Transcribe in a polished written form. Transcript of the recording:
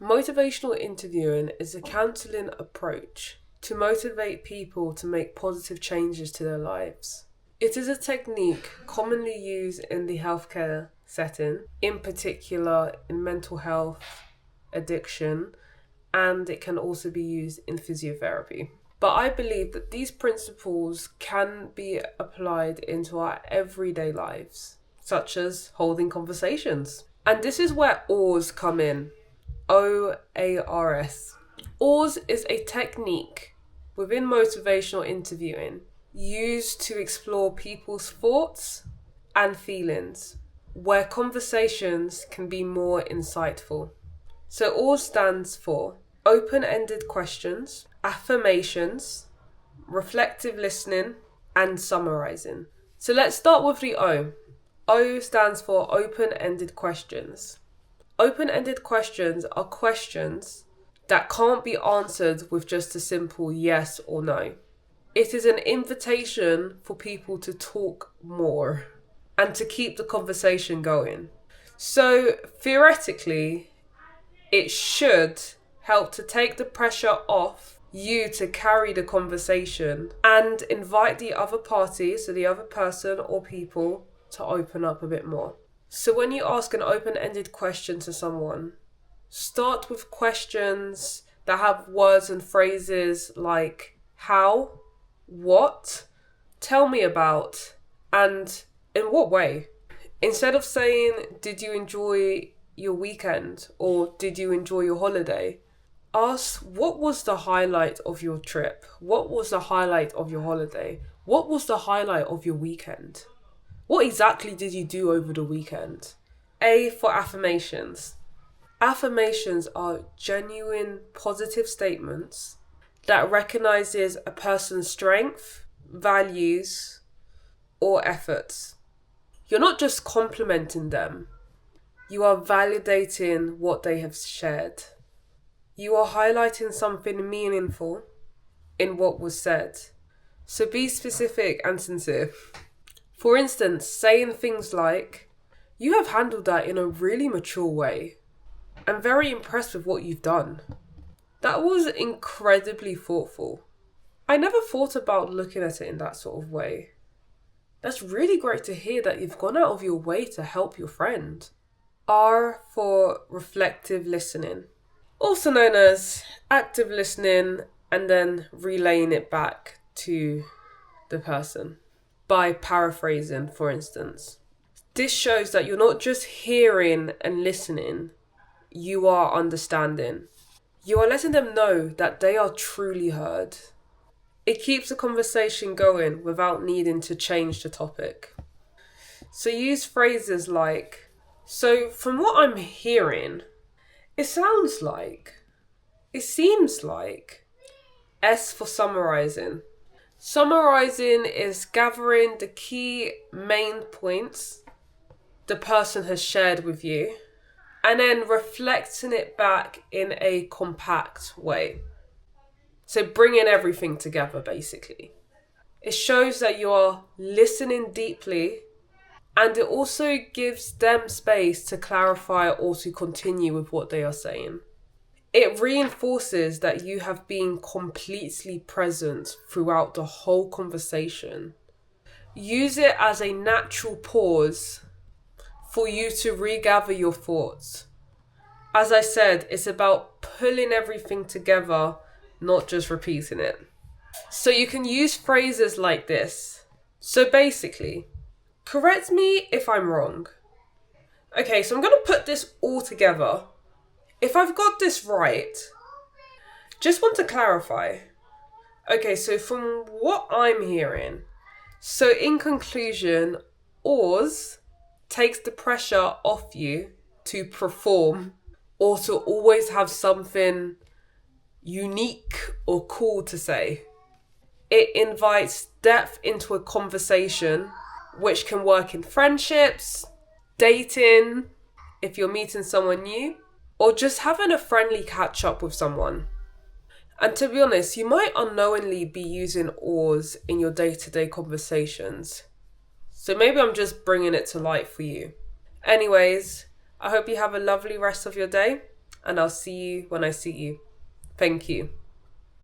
Motivational interviewing is a counselling approach to motivate people to make positive changes to their lives. It is a technique commonly used in the healthcare setting, in particular in mental health, addiction, and it can also be used in physiotherapy. But I believe that these principles can be applied into our everyday lives, such as holding conversations. And this is where OARS come in. OARS. OARS is a technique within motivational interviewing used to explore people's thoughts and feelings, where conversations can be more insightful. So OARS stands for open-ended questions, affirmations, reflective listening, and summarising. So let's start with the O. O stands for open-ended questions. Open-ended questions are questions that can't be answered with just a simple yes or no. It is an invitation for people to talk more and to keep the conversation going. So theoretically, it should help to take the pressure off you to carry the conversation and invite the other party, so the other person or people, to open up a bit more. So when you ask an open-ended question to someone, start with questions that have words and phrases like how, what, tell me about, and in what way. Instead of saying, did you enjoy your weekend or did you enjoy your holiday? Ask, what was the highlight of your trip? What was the highlight of your holiday? What was the highlight of your weekend? What exactly did you do over the weekend? A for affirmations. Affirmations are genuine positive statements that recognizes a person's strength, values, or efforts. You're not just complimenting them. You are validating what they have shared. You are highlighting something meaningful in what was said. So be specific and sincere. For instance, saying things like, you have handled that in a really mature way. I'm very impressed with what you've done. That was incredibly thoughtful. I never thought about looking at it in that sort of way. That's really great to hear that you've gone out of your way to help your friend. R for reflective listening, also known as active listening and then relaying it back to the person by paraphrasing, for instance. This shows that you're not just hearing and listening, you are understanding. You are letting them know that they are truly heard. It keeps the conversation going without needing to change the topic. So use phrases like, so from what I'm hearing, it sounds like, it seems like. S for summarising. Summarising is gathering the key main points the person has shared with you and then reflecting it back in a compact way. So bringing everything together, basically. It shows that you're listening deeply, and it also gives them space to clarify or to continue with what they are saying. It reinforces that you have been completely present throughout the whole conversation. Use it as a natural pause for you to regather your thoughts. As I said, it's about pulling everything together, not just repeating it. So you can use phrases like this. So basically, correct me if I'm wrong. Okay, so I'm going to put this all together. If I've got this right, just want to clarify. Okay, so from what I'm hearing, so in conclusion, OARS takes the pressure off you to perform or to always have something unique or cool to say. It invites depth into a conversation, which can work in friendships, dating, if you're meeting someone new, or just having a friendly catch up with someone. And to be honest, you might unknowingly be using OARS in your day-to-day conversations. So maybe I'm just bringing it to light for you. Anyways, I hope you have a lovely rest of your day, and I'll see you when I see you. Thank you.